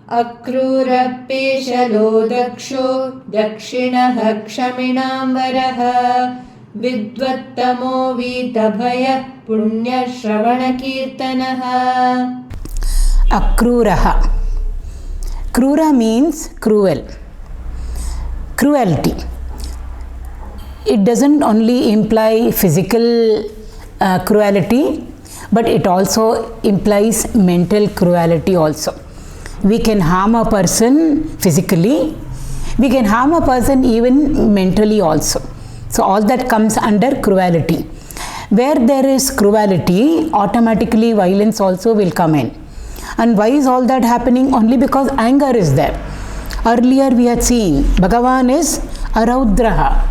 akrūraḥ pēśalō dakṣō dakṣiṇaḥ kṣamiṇāṃvaraḥ vidvattamō vītabhayaḥ puṇyaśravaṇakīrtanaḥ. Akrūraḥ. Krūra means cruel, cruelty. It doesn't only imply physical cruelty, but it also implies mental cruelty also. We can harm a person physically, we can harm a person even mentally also. So all that comes under cruelty. Where there is cruelty, automatically violence also will come in. And why is all that happening? Only because anger is there. Earlier we had seen Bhagavan is a Raudraha.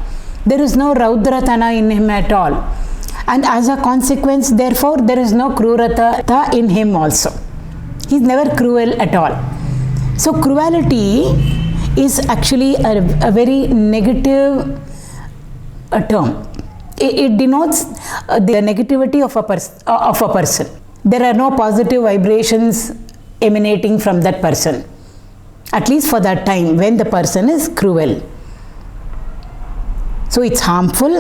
There is no Raudratana in him at all. And as a consequence, therefore, there is no Krurata in him also. He is never cruel at all. So cruelty is actually a very negative term. It denotes the negativity of a person. There are no positive vibrations emanating from that person, at least for that time when the person is cruel. So it's harmful,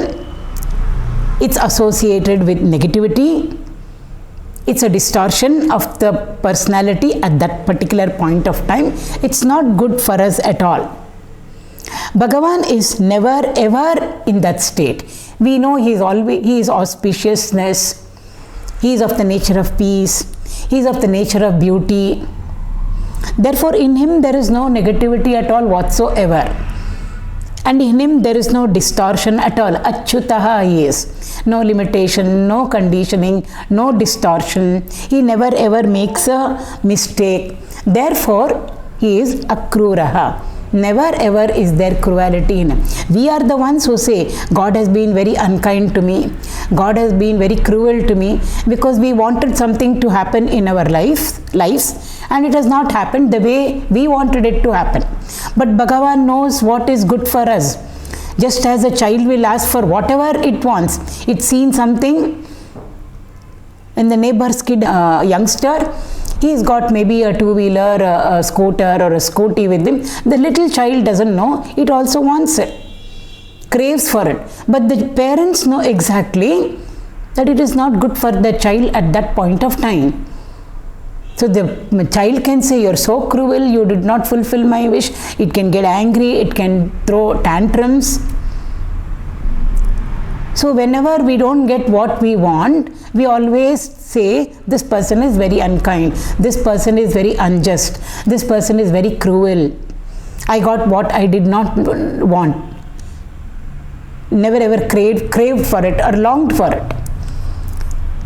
it's associated with negativity, it's a distortion of the personality at that particular point of time. It's not good for us at all. Bhagavan is never ever in that state. We know he is auspiciousness, he is of the nature of peace, he is of the nature of beauty. Therefore in him there is no negativity at all whatsoever. And in him there is no distortion at all. Achyutaha he is. No limitation, no conditioning, no distortion. He never ever makes a mistake. Therefore he is akrūraḥ. Never ever is there cruelty in him. We are the ones who say, God has been very unkind to me, God has been very cruel to me, because we wanted something to happen in our lives and it has not happened the way we wanted it to happen. But Bhagavan knows what is good for us. Just as a child will ask for whatever it wants. It's seen something in the neighbor's kid, youngster, he's got maybe a two-wheeler, a scooter or a scooty with him. The little child doesn't know, it also wants it, craves for it. But the parents know exactly that it is not good for the child at that point of time. So the child can say, you're so cruel, you did not fulfill my wish. It can get angry, it can throw tantrums. So whenever we don't get what we want, we always say, this person is very unkind, this person is very unjust, this person is very cruel. I got what I did not want. Never ever craved for it or longed for it.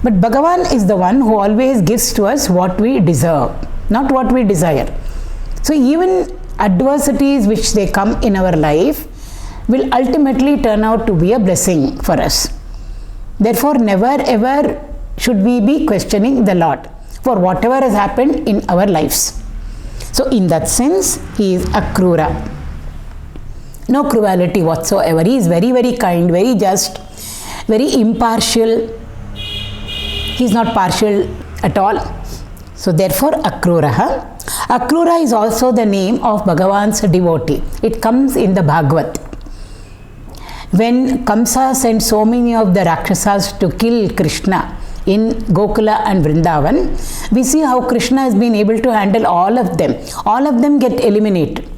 But Bhagavan is the one who always gives to us what we deserve, not what we desire. So even adversities which they come in our life will ultimately turn out to be a blessing for us. Therefore, never ever should we be questioning the Lord for whatever has happened in our lives. So in that sense, he is akrūraḥ. No cruelty whatsoever. He is very, very kind, very just, very impartial. He is not partial at all. So therefore, akrūraḥ. Akrūra is also the name of Bhagavan's devotee. It comes in the Bhagavad. When Kamsa sent so many of the Rakshasas to kill Krishna in Gokula and Vrindavan, we see how Krishna has been able to handle all of them. All of them get eliminated.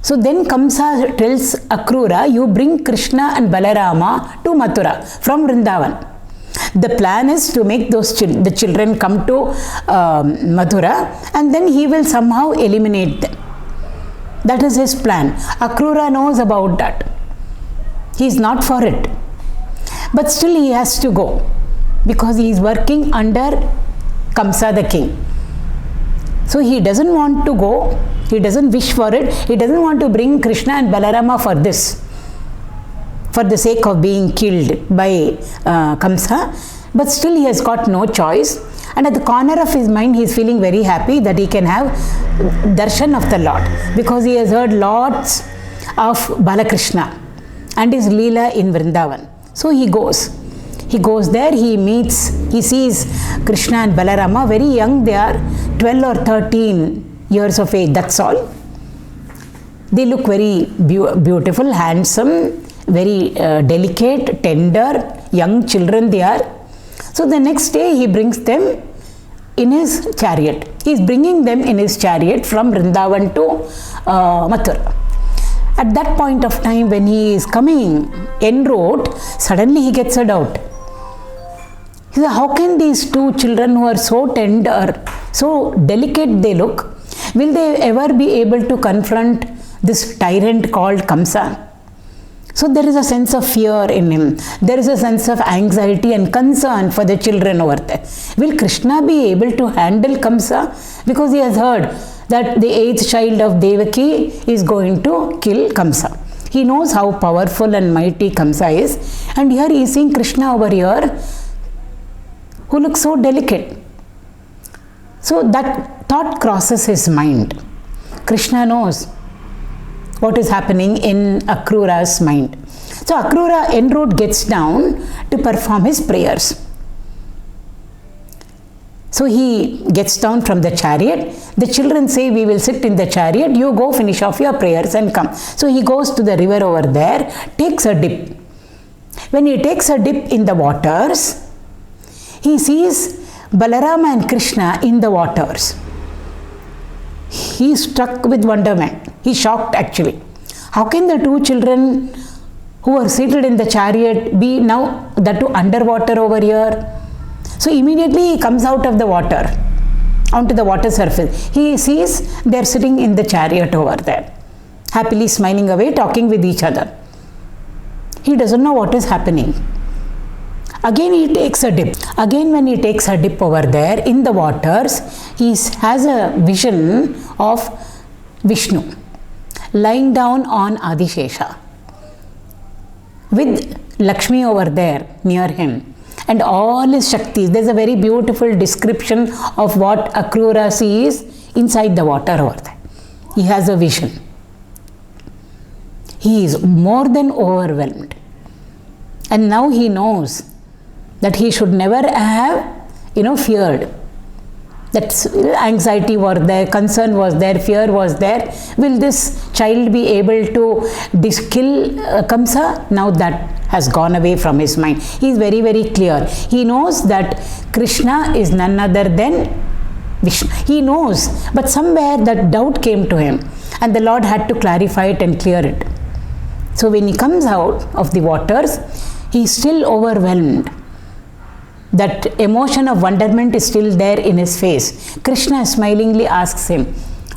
So then Kamsa tells Akrūra, you bring Krishna and Balarama to Mathura from Vrindavan. The plan is to make the children come to Mathura, and then he will somehow eliminate them. That is his plan. Akrūra knows about that. He is not for it. But still he has to go, because he is working under Kamsa the king. So he doesn't want to go, he doesn't wish for it, he doesn't want to bring Krishna and Balarama for this, for the sake of being killed by Kamsa. But still he has got no choice, and at the corner of his mind he is feeling very happy that he can have darshan of the Lord, because he has heard lots of Balakrishna and his Leela in Vrindavan. So he goes there, he sees Krishna and Balarama, very young they are, 12 or 13 years of age, that's all. They look very beautiful, handsome, very delicate, tender, young children they are. So the next day he brings them in his chariot. He is bringing them in his chariot from Vrindavan to Mathura. At that point of time when he is coming en route, suddenly he gets a doubt. He said, how can these two children who are so tender, so delicate they look, will they ever be able to confront this tyrant called Kamsa? So there is a sense of fear in him. There is a sense of anxiety and concern for the children over there. Will Krishna be able to handle Kamsa? Because he has heard that the 8th child of Devaki is going to kill Kamsa. He knows how powerful and mighty Kamsa is. And here he is seeing Krishna over here, who looks so delicate. So that thought crosses his mind. Krishna knows what is happening in Akrūraḥ's mind. So Akrūraḥ en route gets down to perform his prayers. So he gets down from the chariot. The children say, we will sit in the chariot, you go finish off your prayers and come. So he goes to the river over there, takes a dip. When he takes a dip in the waters, he sees Balarama and Krishna in the waters. He is struck with wonderment. He is shocked actually. How can the two children who are seated in the chariot be now that too underwater over here? So immediately he comes out of the water, onto the water surface. He sees they are sitting in the chariot over there, happily smiling away, talking with each other. He doesn't know what is happening. Again he takes a dip. Again when he takes a dip over there in the waters, he has a vision of Vishnu lying down on Adishesha with Lakshmi over there near him and all his Shaktis. There is a very beautiful description of what Akrūraḥ sees inside the water over there. He has a vision. He is more than overwhelmed. And now he knows that he should never have, feared. That anxiety was there, concern was there, fear was there. Will this child be able to kill Kamsa? Now that has gone away from his mind. He is very, very clear. He knows that Krishna is none other than Vishnu. He knows, but somewhere that doubt came to him and the Lord had to clarify it and clear it. So when he comes out of the waters, he is still overwhelmed. That emotion of wonderment is still there in his face. Krishna smilingly asks him,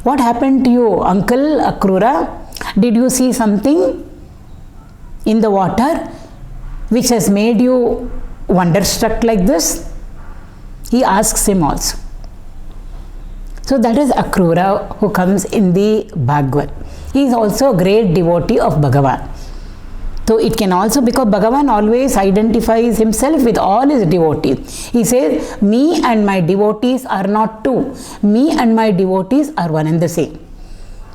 what happened to you, Uncle Akrūraḥ? Did you see something in the water which has made you wonderstruck like this? He asks him also. So that is Akrūraḥ who comes in the Bhagavad. He is also a great devotee of Bhagavan. So it can also, because Bhagavan always identifies himself with all his devotees. He says, me and my devotees are not two. Me and my devotees are one and the same.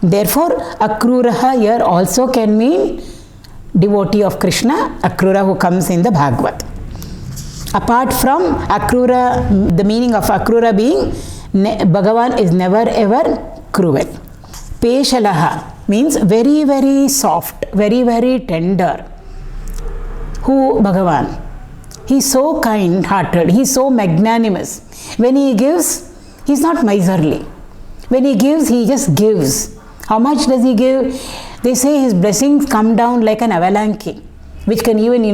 Therefore, Akrūraḥ here also can mean devotee of Krishna, Akrūraḥ who comes in the Bhagavad. Apart from Akrūraḥ, the meaning of Akrūraḥ being, Bhagavan is never ever cruel. pēśalō means very, very soft, very, very tender. Who Bhagavan? He is so kind-hearted, he is so magnanimous. When he gives, he is not miserly. When he gives, he just gives. How much does he give? They say his blessings come down like an avalanche, which can even,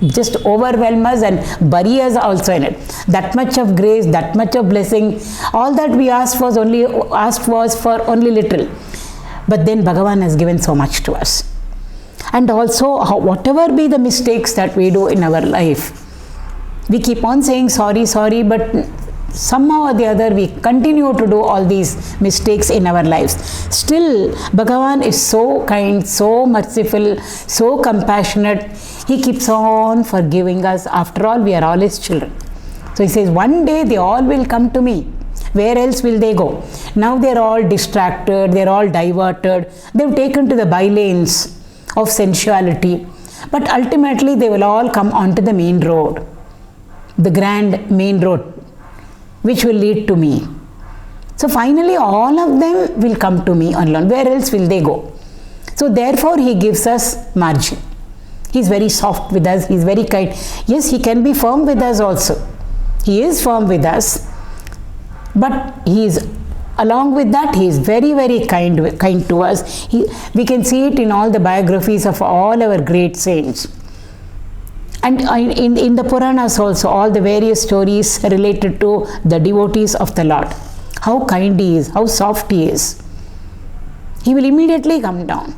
just overwhelm us and bury us also in it. That much of grace, that much of blessing, all that we asked was for only little. But then Bhagavan has given so much to us. And also, whatever be the mistakes that we do in our life, we keep on saying sorry, sorry, but somehow or the other we continue to do all these mistakes in our lives. Still, Bhagavan is so kind, so merciful, so compassionate. He keeps on forgiving us. After all, we are all his children. So he says, one day they all will come to me. Where else will they go? Now they are all distracted, they are all diverted. They have taken to the bylanes of sensuality. But ultimately they will all come onto the main road, the grand main road, which will lead to me. So finally all of them will come to me alone. Where else will they go? So therefore he gives us margin. He is very soft with us. He is very kind. Yes, he can be firm with us also. He is firm with us. But he is, along with that, he is very, very kind to us. We can see it in all the biographies of all our great saints. And in the Puranas also, all the various stories related to the devotees of the Lord. How kind he is, how soft he is. He will immediately come down.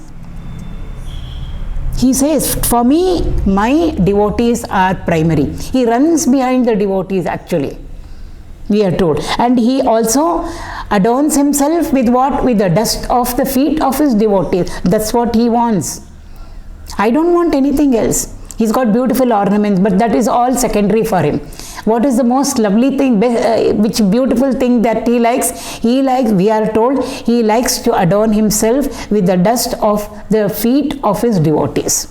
He says, for me, my devotees are primary. He runs behind the devotees actually, we are told. And he also adorns himself with what? With the dust of the feet of his devotees. That's what he wants. I don't want anything else. He's got beautiful ornaments, but that is all secondary for him. What is the most lovely thing, which beautiful thing that he likes? He likes, we are told, he likes to adorn himself with the dust of the feet of his devotees.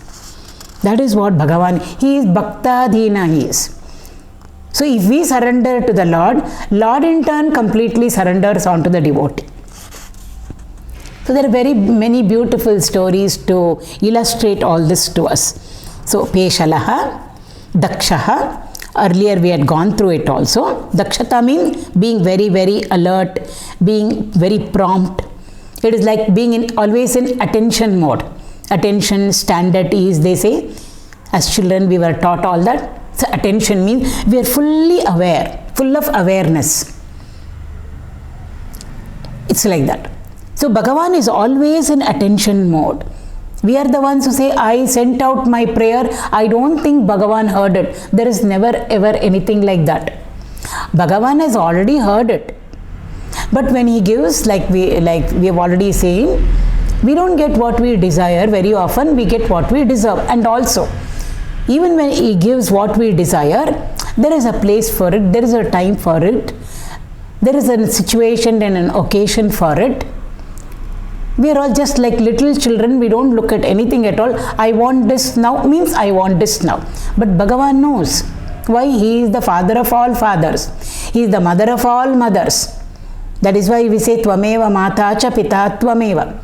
That is what Bhagavan, he is Bhaktadhina, he is. So if we surrender to the Lord, Lord in turn completely surrenders onto the devotee. So there are very many beautiful stories to illustrate all this to us. So pēśalō, dakṣaḥ, earlier we had gone through it also. Dakṣata means being very, very alert, being very prompt. It is like being always in attention mode. Attention, stand at ease, they say. As children we were taught all that. So attention means we are fully aware, full of awareness. It's like that. So Bhagavan is always in attention mode. We are the ones who say, I sent out my prayer. I don't think Bhagavan heard it. There is never ever anything like that. Bhagavan has already heard it. But when he gives, like we have already seen, we don't get what we desire. Very often we get what we deserve. And also, even when he gives what we desire, there is a place for it. There is a time for it. There is a situation and an occasion for it. We are all just like little children. We don't look at anything at all. I want this now means I want this now. But Bhagavan knows. Why? He is the father of all fathers. He is the mother of all mothers. That is why we say Tvameva Mata Cha Pita Tvameva.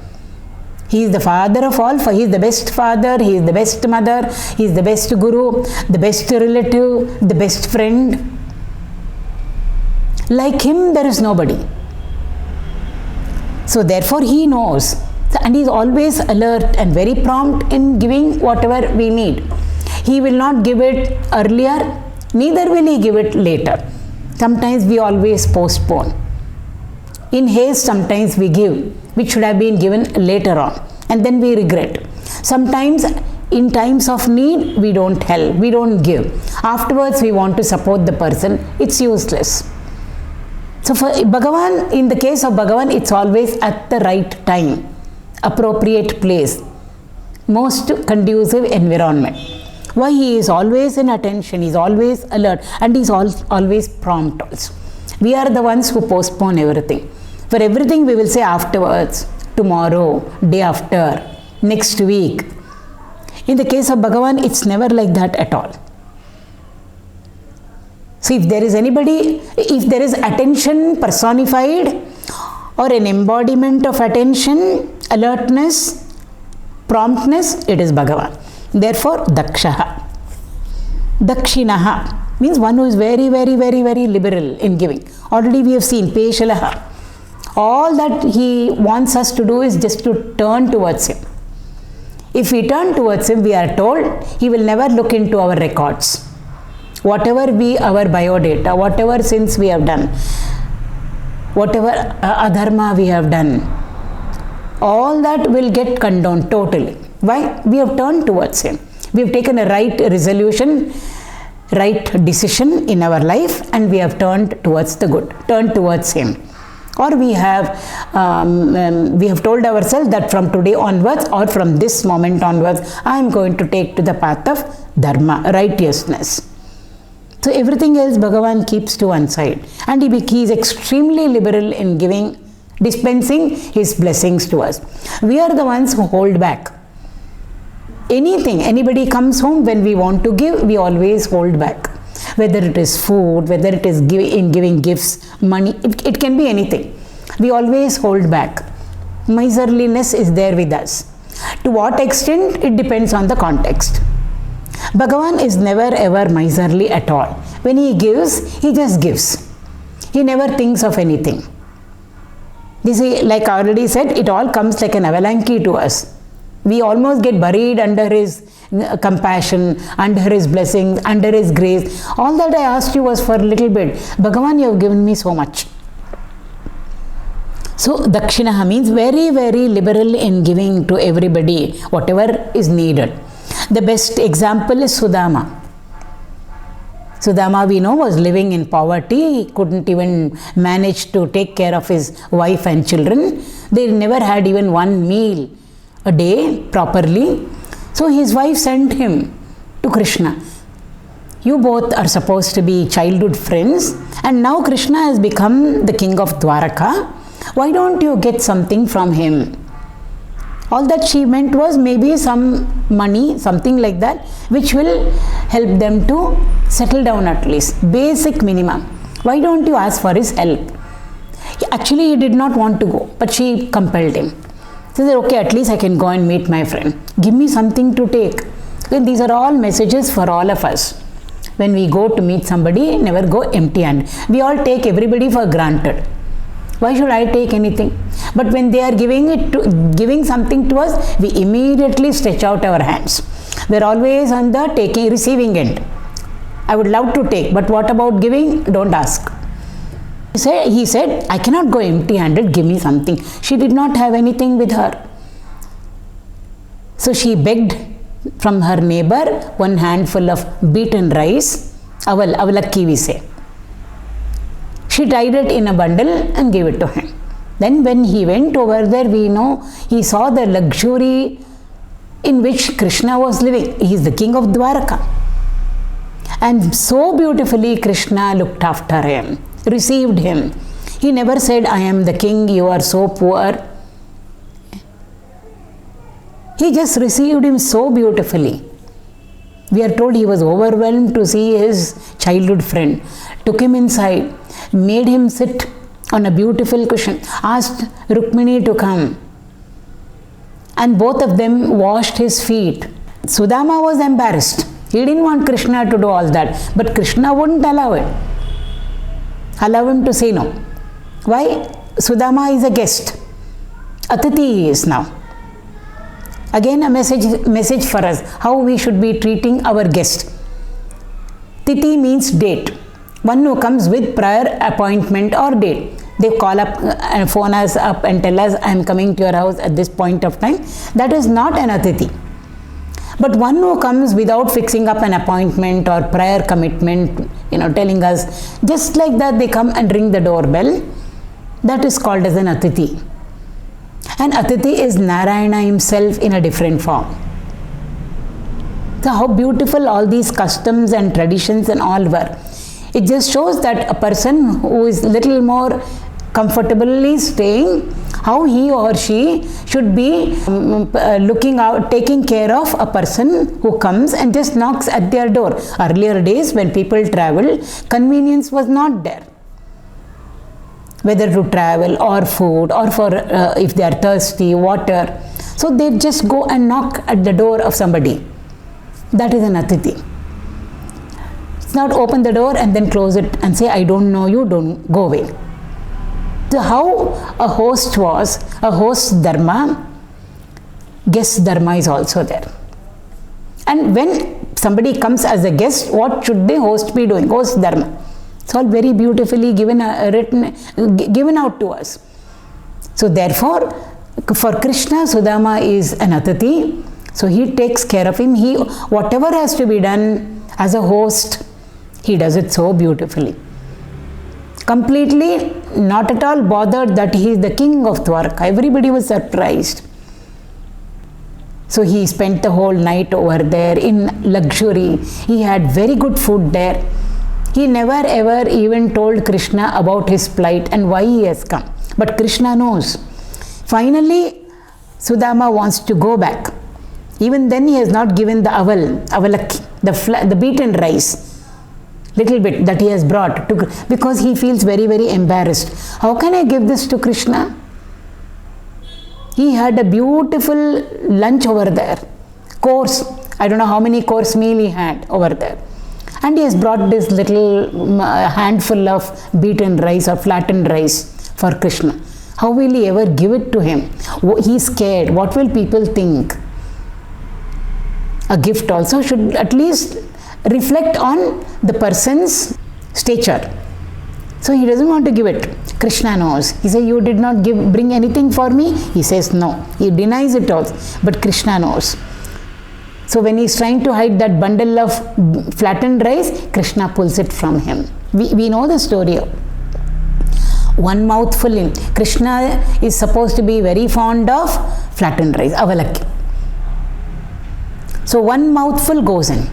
He is the father of all. He is the best father. He is the best mother. He is the best guru, the best relative, the best friend. Like him, there is nobody. So therefore he knows, and he is always alert and very prompt in giving whatever we need. He will not give it earlier, neither will he give it later. Sometimes we always postpone. In haste sometimes we give, which should have been given later on, and then we regret. Sometimes in times of need we don't help, we don't give. Afterwards we want to support the person, it's useless. So for Bhagavan, in the case of Bhagavan, it's always at the right time, appropriate place, most conducive environment. Why? He is always in attention, he is always alert, and he is always prompt also. We are the ones who postpone everything. For everything we will say afterwards, tomorrow, day after, next week. In the case of Bhagavan, it's never like that at all. So if there is anybody, if there is attention personified or an embodiment of attention, alertness, promptness, it is Bhagavan. Therefore, dakṣaḥ. dakṣiṇaḥ means one who is very, very, very, very liberal in giving. Already we have seen pēśalō. All that he wants us to do is just to turn towards him. If we turn towards him, we are told, he will never look into our records. Whatever be our biodata, whatever sins we have done, whatever adharma we have done, all that will get condoned totally. Why? We have turned towards him. We have taken a right resolution, right decision in our life, and we have turned towards the good, turned towards him. Or we have told ourselves that from today onwards or from this moment onwards, I am going to take to the path of dharma, righteousness. So everything else Bhagavan keeps to one side, and he is extremely liberal in giving, dispensing his blessings to us. We are the ones who hold back. Anything, anybody comes home, when we want to give, we always hold back. Whether it is food, whether it is giving gifts, money, it can be anything. We always hold back. Miserliness is there with us. To what extent? It depends on the context. Bhagavan is never ever miserly at all. When he gives, he just gives. He never thinks of anything. This is, like I already said, it all comes like an avalanche to us. We almost get buried under his compassion, under his blessings, under his grace. All that I asked you was for a little bit. Bhagavan, you have given me so much. So dakṣiṇaḥ means very, very liberal in giving to everybody whatever is needed. The best example is Sudama. Sudama, we know, was living in poverty. He couldn't even manage to take care of his wife and children. They never had even one meal a day properly. So his wife sent him to Krishna. You both are supposed to be childhood friends, and now Krishna has become the king of Dwaraka. Why don't you get something from him? All that she meant was maybe some money, something like that, which will help them to settle down at least. Basic minimum. Why don't you ask for his help? Actually, he did not want to go, but she compelled him. She said, okay, at least I can go and meet my friend. Give me something to take. Then these are all messages for all of us. When we go to meet somebody, never go empty-handed. We all take everybody for granted. Why should I take anything? But when they are giving something to us, we immediately stretch out our hands. We are always on the receiving end. I would love to take, but what about giving? Don't ask. He said, I cannot go empty-handed, give me something. She did not have anything with her. So she begged from her neighbor one handful of beaten rice, avalakki we say. She tied it in a bundle and gave it to him. Then when he went over there, we know he saw the luxury in which Krishna was living. He is the king of Dwaraka. And so beautifully Krishna looked after him, received him. He never said, I am the king, you are so poor. He just received him so beautifully. We are told he was overwhelmed to see his childhood friend, took him inside, made him sit on a beautiful cushion, asked Rukmini to come, and both of them washed his feet. Sudama was embarrassed. He didn't want Krishna to do all that, but Krishna wouldn't allow him to say no. Why? Sudama is a guest. Atithi he is now. Again a message for us, how we should be treating our guest. Tithi means date. One who comes with prior appointment or date. They call up and phone us up and tell us, I am coming to your house at this point of time. That is not an atithi. But one who comes without fixing up an appointment or prior commitment, telling us, just like that they come and ring the doorbell, that is called as an atithi. And atithi is Narayana himself in a different form. So how beautiful all these customs and traditions and all were. It just shows that a person who is little more comfortably staying, how he or she should be looking out, taking care of a person who comes and just knocks at their door. Earlier days when people traveled, convenience was not there. Whether to travel or food or for if they are thirsty, water. So they just go and knock at the door of somebody. That is an atithi. It's not open the door and then close it and say, I don't know you, don't go away. So how a host was, a host dharma, guest dharma is also there. And when somebody comes as a guest, what should the host be doing? Host dharma. It's all very beautifully given out to us. So therefore, for Krishna, Sudama is an atithi. So he takes care of him. Whatever has to be done as a host, he does it so beautifully. Completely not at all bothered that he is the king of Dwaraka. Everybody was surprised. So he spent the whole night over there in luxury. He had very good food there. He never ever even told Krishna about his plight and why he has come. But Krishna knows. Finally, Sudama wants to go back. Even then he has not given the avalakki, the beaten rice. little bit that he has brought to, because he feels very, very embarrassed. How can I give this to Krishna? He had a beautiful lunch over there, course. I don't know how many course meal he had over there. And he has brought this little handful of beaten rice or flattened rice for Krishna. How will he ever give it to him? He's scared. What will people think? A gift also should at least reflect on the person's stature. So he doesn't want to give it. Krishna knows. He says, you did not bring anything for me? He says no. He denies it also. But Krishna knows. So when he is trying to hide that bundle of flattened rice, Krishna pulls it from him. We know the story. One mouthful in. Krishna is supposed to be very fond of flattened rice, avalakki. So one mouthful goes in.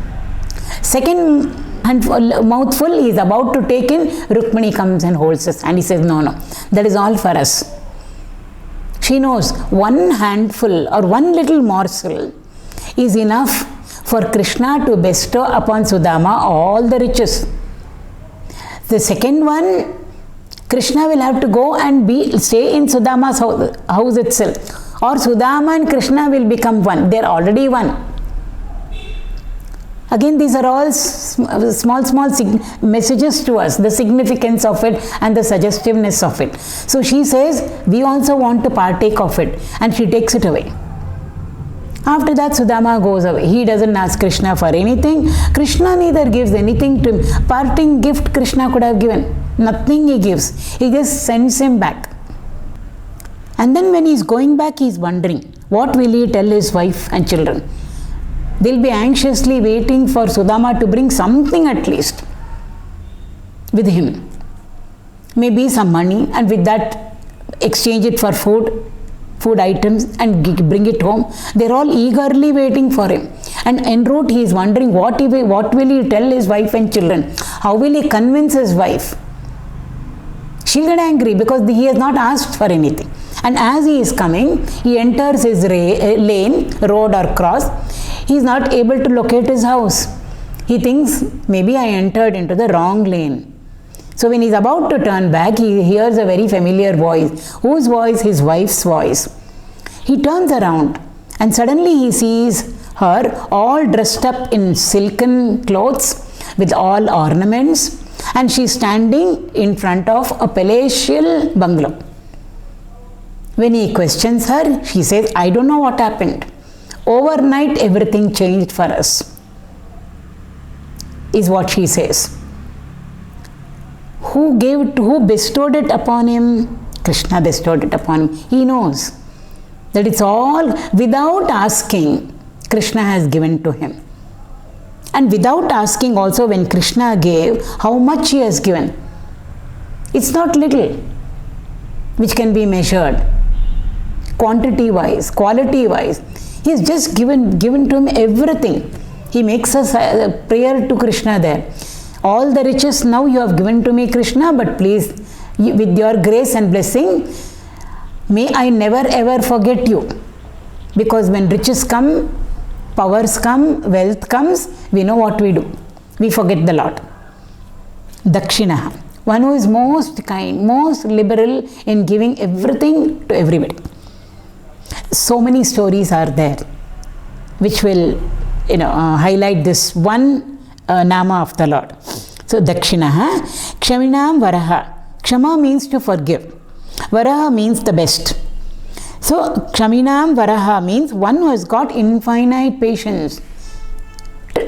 Second mouthful he is about to take in, Rukmini comes and holds his hand. He says, no, that is all for us. She knows one handful or one little morsel is enough for Krishna to bestow upon Sudama all the riches. The second one, Krishna will have to go and stay in Sudama's house itself. Or Sudama and Krishna will become one. They are already one. Again, these are all small messages to us, the significance of it and the suggestiveness of it. So she says, we also want to partake of it, and she takes it away. After that, Sudama goes away. He doesn't ask Krishna for anything. Krishna neither gives anything to him. Parting gift Krishna could have given. Nothing he gives. He just sends him back. And then when he's going back, he's wondering, what will he tell his wife and children? They'll be anxiously waiting for Sudama to bring something at least with him. Maybe some money, and with that exchange it for food items and bring it home. They're all eagerly waiting for him. And en route he is wondering what will he tell his wife and children? How will he convince his wife? She'll get angry because he has not asked for anything. And as he is coming, he enters his lane, road or cross. He is not able to locate his house. He thinks, maybe I entered into the wrong lane. So when he is about to turn back, he hears a very familiar voice. Whose voice? His wife's voice. He turns around and suddenly he sees her all dressed up in silken clothes with all ornaments, and she is standing in front of a palatial bungalow. When he questions her, she says, I don't know what happened. Overnight everything changed for us, is what she says. Who bestowed it upon him? Krishna bestowed it upon him. He knows that it's all without asking, Krishna has given to him. And without asking also, when Krishna gave, how much he has given. It's not little, which can be measured quantity wise, quality wise. He has just given to him everything. He makes a prayer to Krishna there. All the riches now you have given to me, Krishna, but please, with your grace and blessing, may I never ever forget you. Because when riches come, powers come, wealth comes, we know what we do. We forget the Lord. dakṣiṇaḥ, one who is most kind, most liberal in giving everything to everybody. So many stories are there which will highlight this one nama of the Lord. So dakṣiṇaḥ, kṣamiṇāṃvaraḥ. Kṣama means to forgive. Varaha means the best. So kṣamiṇāṃvaraḥ means one who has got infinite patience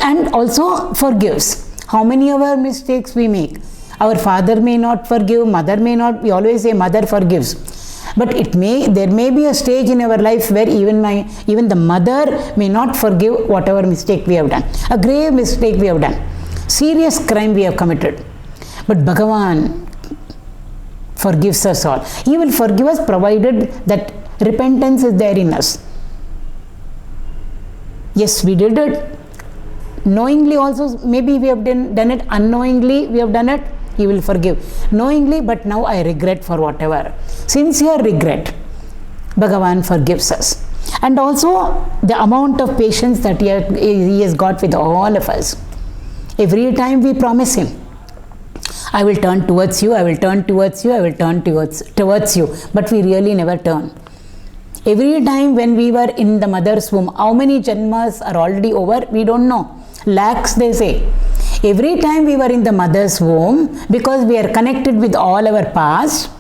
and also forgives. How many of our mistakes we make? Our father may not forgive, mother may not. We always say mother forgives. But there may be a stage in our life where even the mother may not forgive whatever mistake we have done. A grave mistake we have done. Serious crime we have committed. But Bhagavan forgives us all. He will forgive us provided that repentance is there in us. Yes, we did it. Knowingly also, maybe we have done it. Unknowingly we have done it. He will forgive. Knowingly, but now I regret for whatever. Sincere regret. Bhagavan forgives us. And also the amount of patience that he has got with all of us. Every time we promise him. I will turn towards you, I will turn towards you, I will turn towards you. But we really never turn. Every time when we were in the mother's womb, how many janmas are already over? We don't know. Lakhs, they say. Every time we were in the mother's womb, because we are connected with all our past,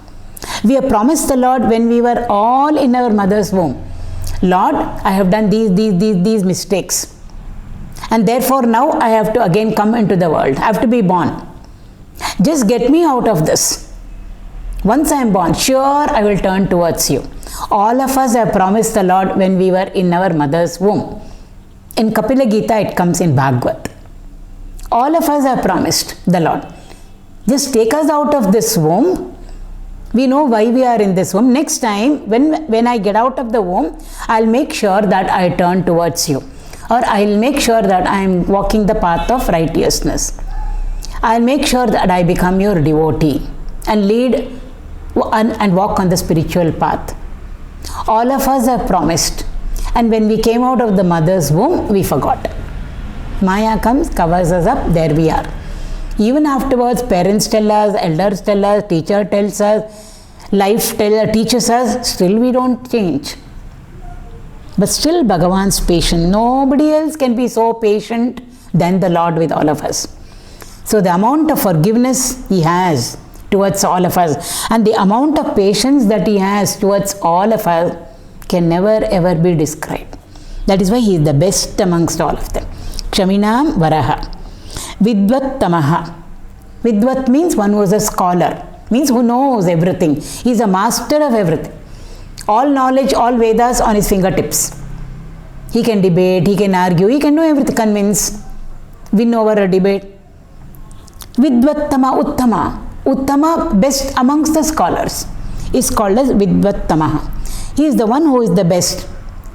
we have promised the Lord when we were all in our mother's womb, Lord, I have done these mistakes. And therefore now I have to again come into the world. I have to be born. Just get me out of this. Once I am born, sure I will turn towards you. All of us have promised the Lord when we were in our mother's womb. In Kapila Gita it comes in Bhagavad. All of us have promised the Lord. Just take us out of this womb. We know why we are in this womb. Next time when I get out of the womb, I'll make sure that I turn towards you. Or I'll make sure that I am walking the path of righteousness. I'll make sure that I become your devotee and lead and walk on the spiritual path. All of us have promised. And when we came out of the mother's womb, we forgot. Maya comes, covers us up, there we are. Even afterwards, parents tell us, elders tell us, teacher tells us, life teaches us, still we don't change. But still Bhagavan's patient. Nobody else can be so patient than the Lord with all of us. So the amount of forgiveness He has towards all of us and the amount of patience that He has towards all of us can never ever be described. That is why He is the best amongst all of them. kṣamiṇāṃvaraḥ. Vidvattamō. Vidvat means one who is a scholar, means who knows everything. He is a master of everything. All knowledge, all Vedas on his fingertips. He can debate, he can argue, he can know everything, convince, win over a debate. Vidvattamō uttama. Uttama, best amongst the scholars, is called as vidvattamō. He is the one who is the best.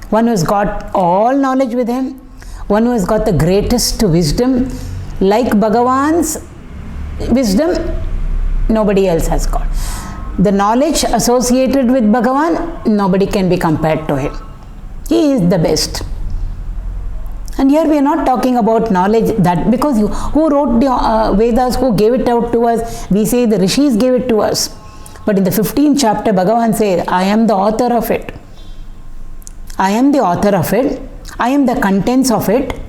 One who has got all knowledge with him. One who has got the greatest wisdom. Like Bhagavan's wisdom, nobody else has got. The knowledge associated with Bhagavan, nobody can be compared to him. He is the best. And here we are not talking about knowledge that, because who wrote the Vedas, who gave it out to us? We say the rishis gave it to us. But in the 15th chapter, Bhagavan says, I am the author of it. I am the author of it. I am the contents of it.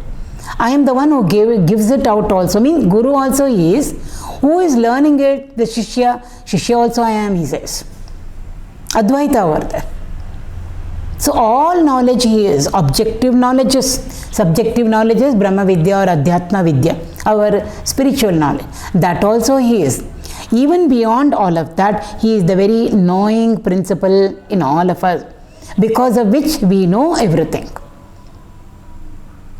I am the one who gives it out also. Means Guru also he is. Who is learning it? The Shishya. Shishya also I am, he says. Advaita over there. So all knowledge he is. Objective knowledge is. Subjective knowledge is Brahma Vidya or Adhyatma Vidya. Our spiritual knowledge. That also he is. Even beyond all of that, he is the very knowing principle in all of us. Because of which we know everything.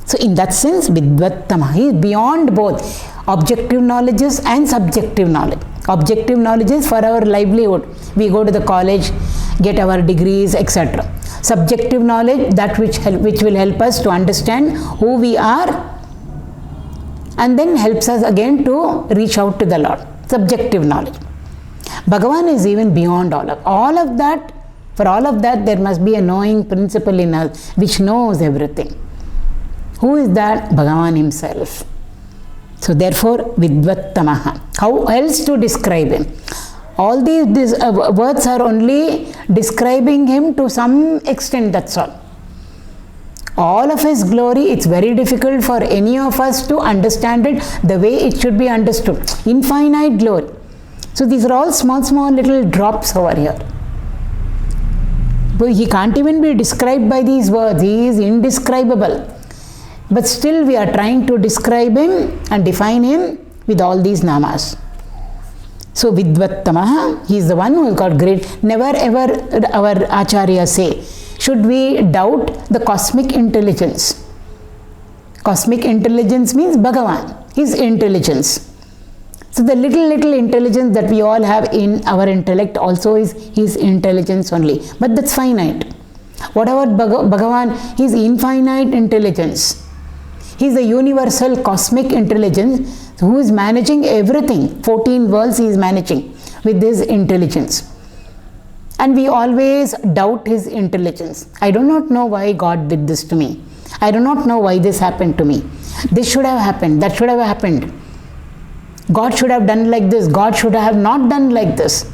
So in that sense, vidvattamō, he is beyond both objective knowledges and subjective knowledge. Objective knowledge is for our livelihood. We go to the college, get our degrees, etc. Subjective knowledge, that which will help us to understand who we are and then helps us again to reach out to the Lord. Subjective knowledge. Bhagavan is even beyond all of that. For all of that, there must be a knowing principle in us which knows everything. Who is that? Bhagavan himself. So therefore, vidvattamō. How else to describe him? All these words are only describing him to some extent, that's all. All of his glory, it's very difficult for any of us to understand it the way it should be understood. Infinite glory. So these are all small little drops over here. But he can't even be described by these words. He is indescribable. But still we are trying to describe him and define him with all these namas. So vidvattamō, he is the one who has got great. Never ever our acharyas say, should we doubt the cosmic intelligence. Cosmic intelligence means Bhagavan, his intelligence. So the little intelligence that we all have in our intellect also is his intelligence only. But that's finite. What about Bhagavan? His infinite intelligence. He is a universal cosmic intelligence who is managing everything. 14 worlds he is managing with his intelligence. And we always doubt his intelligence. I do not know why God did this to me. I do not know why this happened to me. This should have happened. That should have happened. God should have done like this, God should have not done like this.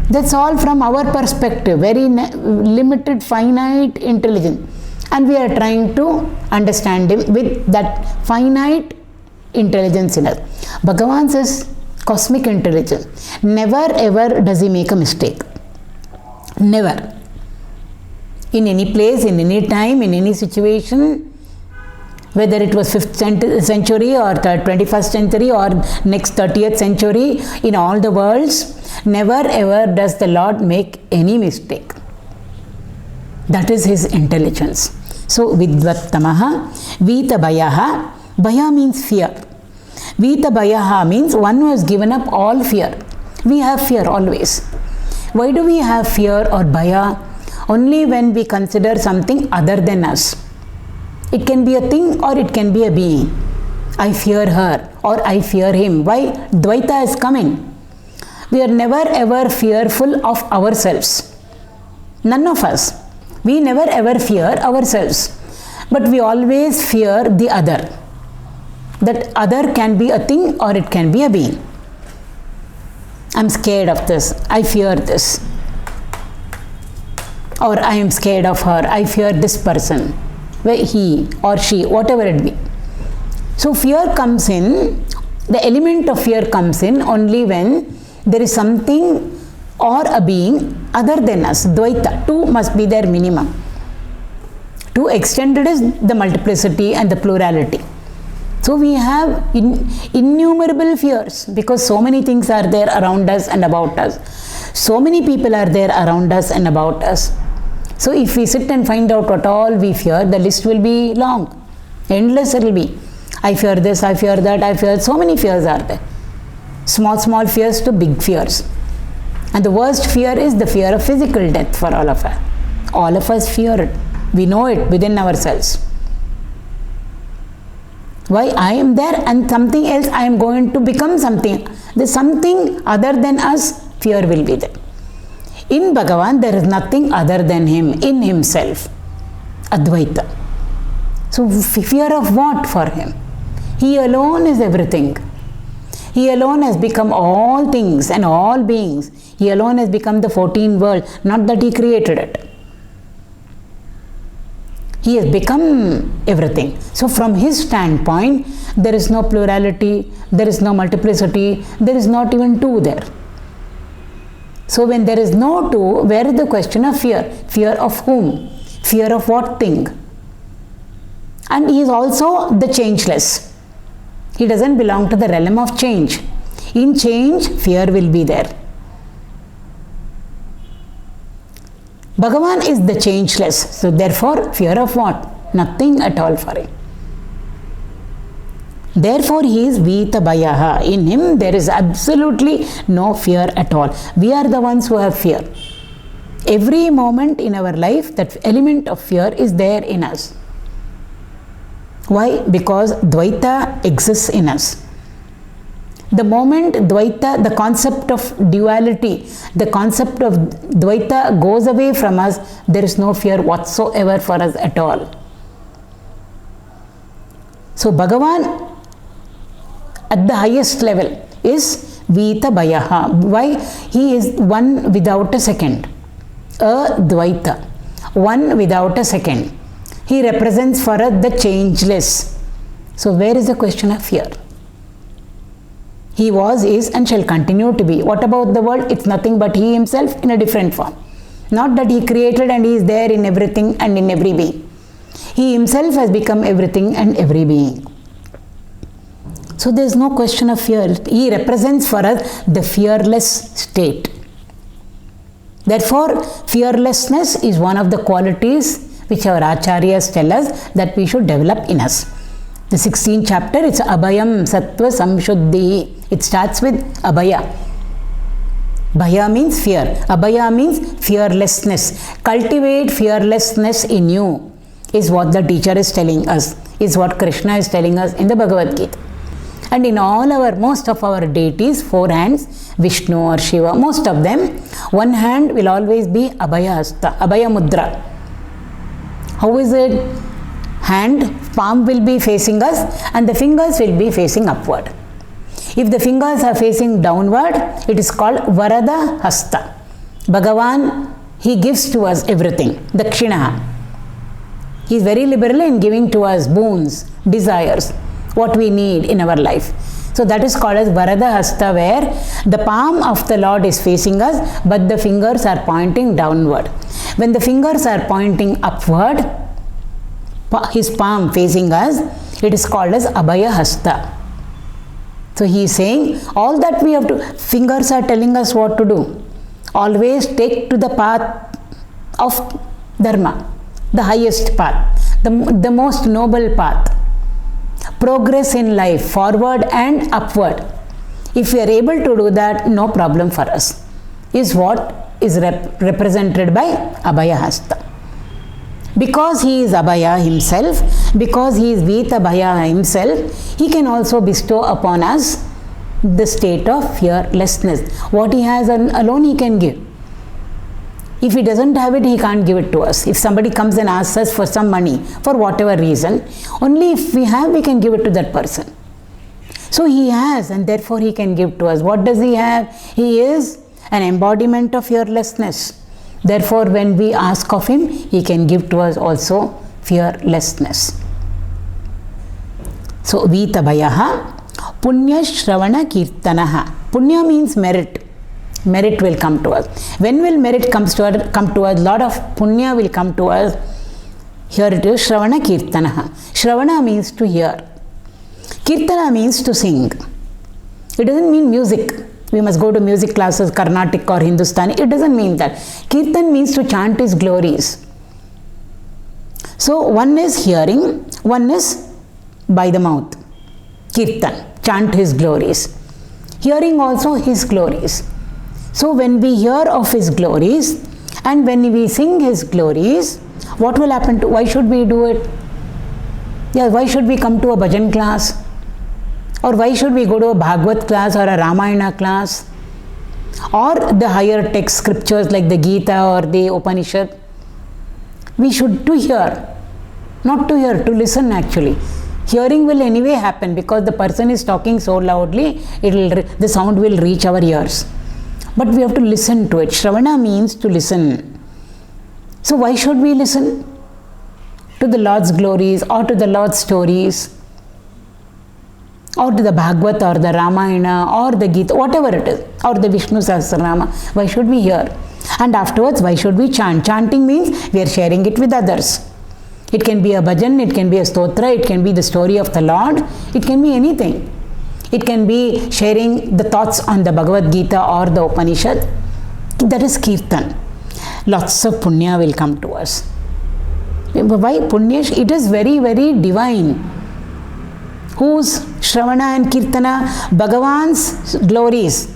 That's all from our perspective, very limited, finite intelligence. And we are trying to understand him with that finite intelligence in us. Bhagavan says cosmic intelligence. Never ever does he make a mistake. Never. In any place, in any time, in any situation, whether it was 5th century or 21st century or next 30th century, in all the worlds, never ever does the Lord make any mistake. That is his intelligence. So, vidvattamō, vītabhayaḥ, bhaya means fear. Vītabhayaḥ means one who has given up all fear. We have fear always. Why do we have fear or bhaya? Only when we consider something other than us. It can be a thing or it can be a being. I fear her or I fear him. Why? Dvaita is coming. We are never ever fearful of ourselves. None of us. We never ever fear ourselves. But we always fear the other. That other can be a thing or it can be a being. I'm scared of this. I fear this. Or I am scared of her. I fear this person. He or she, whatever it be. So fear comes in, the element of fear comes in only when there is something or a being other than us. Dvaita, two must be there minimum. Two extended is the multiplicity and the plurality. So we have innumerable fears because so many things are there around us and about us. So many people are there around us and about us. So if we sit and find out what all we fear, the list will be long, endless it will be. I fear this, I fear that, I fear, so many fears are there. Small fears to big fears. And the worst fear is the fear of physical death for all of us. All of us fear it. We know it within ourselves. Why? I am there and something else, I am going to become something. There's something other than us, fear will be there. In Bhagavan, there is nothing other than him, in himself. Advaita. So, fear of what for him? He alone is everything. He alone has become all things and all beings. He alone has become the 14th world, not that he created it. He has become everything. So, from his standpoint, there is no plurality, there is no multiplicity, there is not even two there. So when there is no two, where is the question of fear? Fear of whom? Fear of what thing? And he is also the changeless. He doesn't belong to the realm of change. In change, fear will be there. Bhagavan is the changeless. So therefore, fear of what? Nothing at all for him. Therefore, he is vītabhayaḥ. In him, there is absolutely no fear at all. We are the ones who have fear. Every moment in our life, that element of fear is there in us. Why? Because Dvaita exists in us. The moment Dvaita, the concept of duality, the concept of Dvaita goes away from us, there is no fear whatsoever for us at all. So, Bhagavan at the highest level is vītabhayaḥ. Why? He is one without a second. Advaita. One without a second. He represents for us the changeless. So where is the question of fear? He was, is and shall continue to be. What about the world? It's nothing but he himself in a different form. Not that he created and he is there in everything and in every being. He himself has become everything and every being. So there is no question of fear. He represents for us the fearless state. Therefore, fearlessness is one of the qualities which our acharyas tell us that we should develop in us. The 16th chapter, it's abhayam sattva samshuddhi. It starts with abhaya. Bhaya means fear. Abhaya means fearlessness. Cultivate fearlessness in you is what the teacher is telling us, is what Krishna is telling us in the Bhagavad Gita. And in all our, most of our deities, 4 hands, Vishnu or Shiva, most of them, one hand will always be Abhaya Hasta, Abhaya Mudra. How is it? hand, palm will be facing us and the fingers will be facing upward. If the fingers are facing downward, it is called Varada Hasta. Bhagavan, he gives to us everything, dakṣiṇaḥ. He is very liberal in giving to us boons, desires, what we need in our life. So that is called as Varada Hasta, where the palm of the Lord is facing us, but the fingers are pointing downward. When the fingers are pointing upward, his palm facing us, it is called as Abhaya Hasta. So he is saying, all that we have to, fingers are telling us what to do. Always take to the path of Dharma, the highest path, the most noble path. Progress in life, forward and upward. If we are able to do that, no problem for us, is what is represented by Abhaya Hasta. Because he is Abhaya himself, because he is Vītabhayaḥ himself, he can also bestow upon us the state of fearlessness. What he has alone he can give. If he doesn't have it, he can't give it to us. If somebody comes and asks us for some money, for whatever reason, only if we have, we can give it to that person. So he has, and therefore he can give to us. What does he have? He is an embodiment of fearlessness. Therefore, when we ask of him, he can give to us also fearlessness. So, vītabhayaḥ, puṇyaśravaṇakīrtanaḥ. Punya means merit. Merit will come to us. When will merit come to us? Lot of punya will come to us. Here it is Shravanakīrtanaḥ. Shravana means to hear. Kirtana means to sing. It doesn't mean music. We must go to music classes, Carnatic or Hindustani. It doesn't mean that. Kirtan means to chant his glories. So one is hearing, one is by the mouth. Kirtan, chant his glories. Hearing also his glories. So when we hear of his glories and when we sing his glories, what will happen to, why should we do it? Yeah, why should we come to a bhajan class? Or why should we go to a Bhagavad class or a Ramayana class? Or the higher text scriptures like the Gita or the Upanishad? We should to hear, not to hear, to listen actually. Hearing will anyway happen because the person is talking so loudly, the sound will reach our ears. But we have to listen to it. Shravana means to listen. So why should we listen to the Lord's glories or to the Lord's stories or to the Bhagavad or the Ramayana or the Gita, whatever it is, or the Vishnu Sahasranama? Why should we hear? And afterwards, why should we chant? Chanting means we are sharing it with others. It can be a bhajan, it can be a stotra, it can be the story of the Lord, it can be anything. It can be sharing the thoughts on the Bhagavad Gita or the Upanishad. That is Kirtan. Lots of punya will come to us. Why punya? It is very, very divine. Whose Shravana and Kirtana? Bhagavan's glories,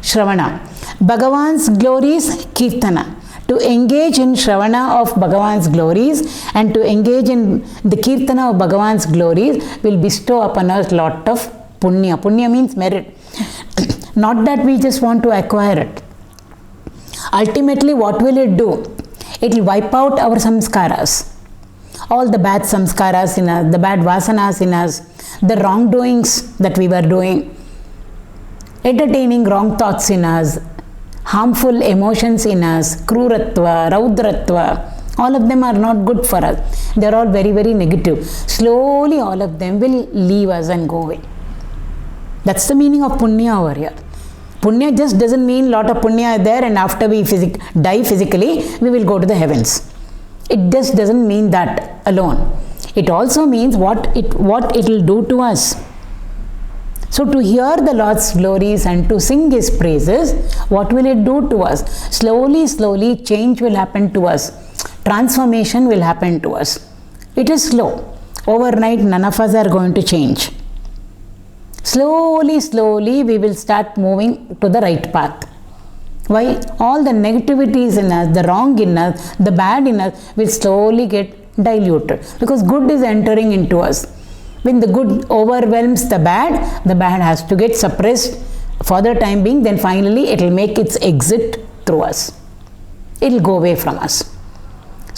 Shravana. Bhagavan's glories, Kirtana. To engage in Shravana of Bhagavan's glories and to engage in the Kirtana of Bhagavan's glories will bestow upon us lot of punya. Punya means merit. Not that we just want to acquire it. Ultimately, what will it do? It will wipe out our samskaras. All the bad samskaras in us, the bad vasanas in us, the wrongdoings that we were doing, entertaining wrong thoughts in us, harmful emotions in us, krūrattva, raudratva, all of them are not good for us. They are all very, very negative. Slowly all of them will leave us and go away. That's the meaning of punya over here. Punya just doesn't mean lot of punya there and after we die physically, we will go to the heavens. It just doesn't mean that alone. It also means what it will do to us. So to hear the Lord's glories and to sing His praises, what will it do to us? Slowly, slowly change will happen to us. Transformation will happen to us. It is slow. Overnight, none of us are going to change. Slowly, slowly, we will start moving to the right path. Why? All the negativities in us, the wrong in us, the bad in us will slowly get diluted because good is entering into us. When the good overwhelms the bad has to get suppressed for the time being, then finally it will make its exit through us. It will go away from us.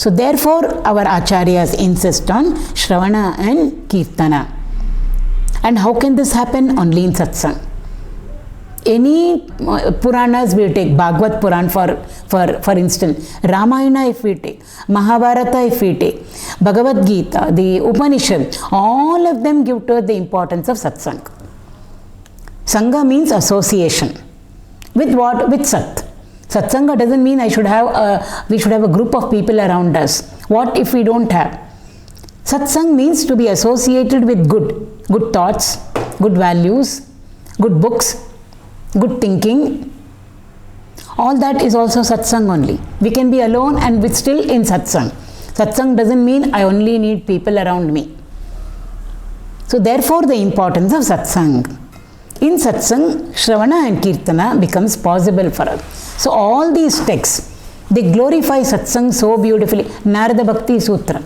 So therefore our acharyas insist on Shravana and Kirtana. And how can this happen? Only in satsang. Any Puranas we take, Bhagavad Puran for instance, Ramayana if we take, Mahabharata if we take, Bhagavad Gita, the Upanishad, all of them give to us the importance of satsang. Sangha means association. With what? With Sat. Satsanga doesn't mean we should have a group of people around us. What if we don't have? Satsang means to be associated with good thoughts, good values, good books, good thinking. All that is also satsang only. We can be alone and with still in satsang. Satsang doesn't mean I only need people around me. So therefore the importance of satsang. In satsang, Shravana and Kirtana becomes possible for us. So all these texts, they glorify satsang so beautifully. Narada Bhakti Sutra.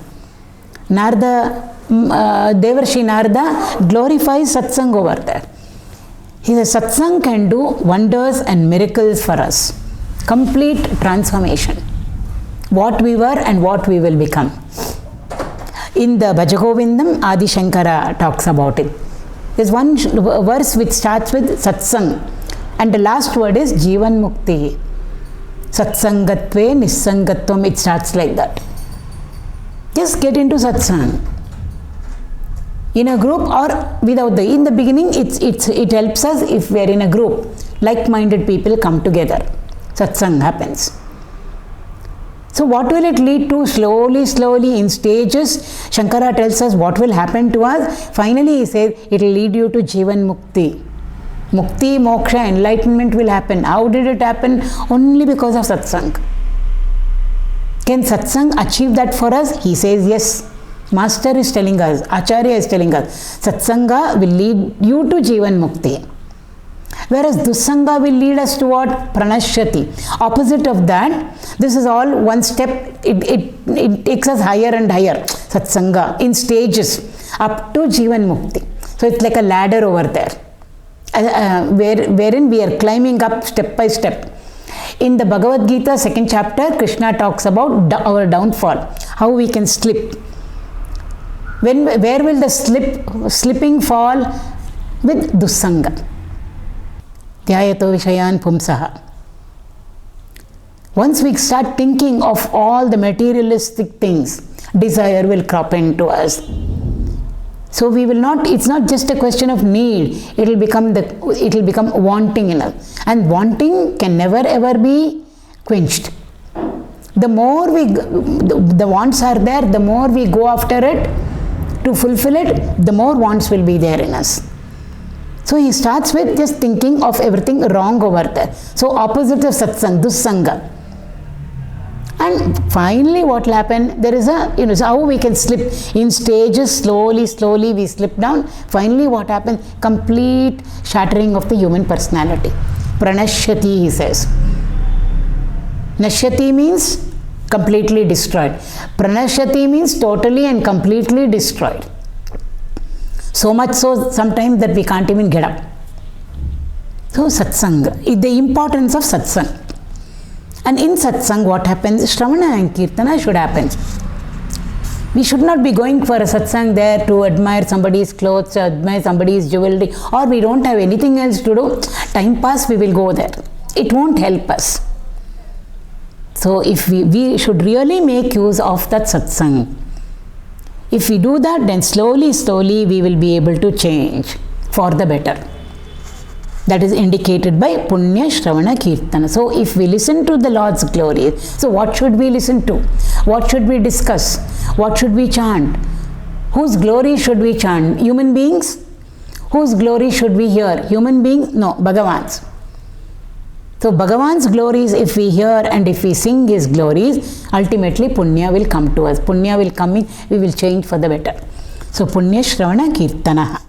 Devarshi Narada glorifies satsang over there. He says satsang can do wonders and miracles for us. Complete transformation. What we were and what we will become. In the Bhajagovindam, Adi Shankara talks about it. There's one verse which starts with satsang and the last word is Jivan Mukti. Satsangatve Nissangatvam, it starts like that. Just get into satsang. In a group or without in the beginning, it helps us if we are in a group. Like-minded people come together. Satsang happens. So what will it lead to? Slowly in stages. Shankara tells us what will happen to us. Finally he says it will lead you to Jivan Mukti. Mukti, moksha, enlightenment will happen. How did it happen? Only because of satsang. Can satsang achieve that for us? He says yes. Master is telling us, Acharya is telling us, satsanga will lead you to Jivan Mukti. Whereas dussanga will lead us to what? Pranashyati. Opposite of that, this is all one step, it takes us higher and higher. Satsanga in stages up to Jivan Mukti. So it's like a ladder over there, wherein we are climbing up step by step. In the Bhagavad Gita, 2nd chapter, Krishna talks about our downfall, how we can slip. Where will the slipping fall? With dussanga. Dhyayato vishayan pumsaha. Once we start thinking of all the materialistic things, desire will crop into us. So we will not, it's not just a question of need, it will become wanting in us. And wanting can never ever be quenched. The more the wants are there, the more we go after it to fulfill it, the more wants will be there in us. So he starts with just thinking of everything wrong over there. So opposite of satsang, dussanga. And finally what will happen, there is so how we can slip in stages, slowly we slip down. Finally what happens? Complete shattering of the human personality. Pranashyati, he says. Nashyati means completely destroyed. Pranashyati means totally and completely destroyed. So much so sometimes that we can't even get up. So satsang, the importance of satsang. And in satsang what happens? Shravana and Kirtana should happen. We should not be going for a satsang there to admire somebody's clothes, admire somebody's jewelry, or we don't have anything else to do. Time pass, we will go there. It won't help us. So if we should really make use of that satsang. If we do that, then slowly we will be able to change for the better. That is indicated by puṇyaśravaṇakīrtanaḥ. So if we listen to the Lord's glory, so what should we listen to? What should we discuss? What should we chant? Whose glory should we chant? Human beings? Whose glory should we hear? Human beings? No, Bhagavan's. So Bhagavan's glories, if we hear and if we sing his glories, ultimately punya will come to us. Punya will come in, we will change for the better. So puṇyaśravaṇakīrtanaḥ.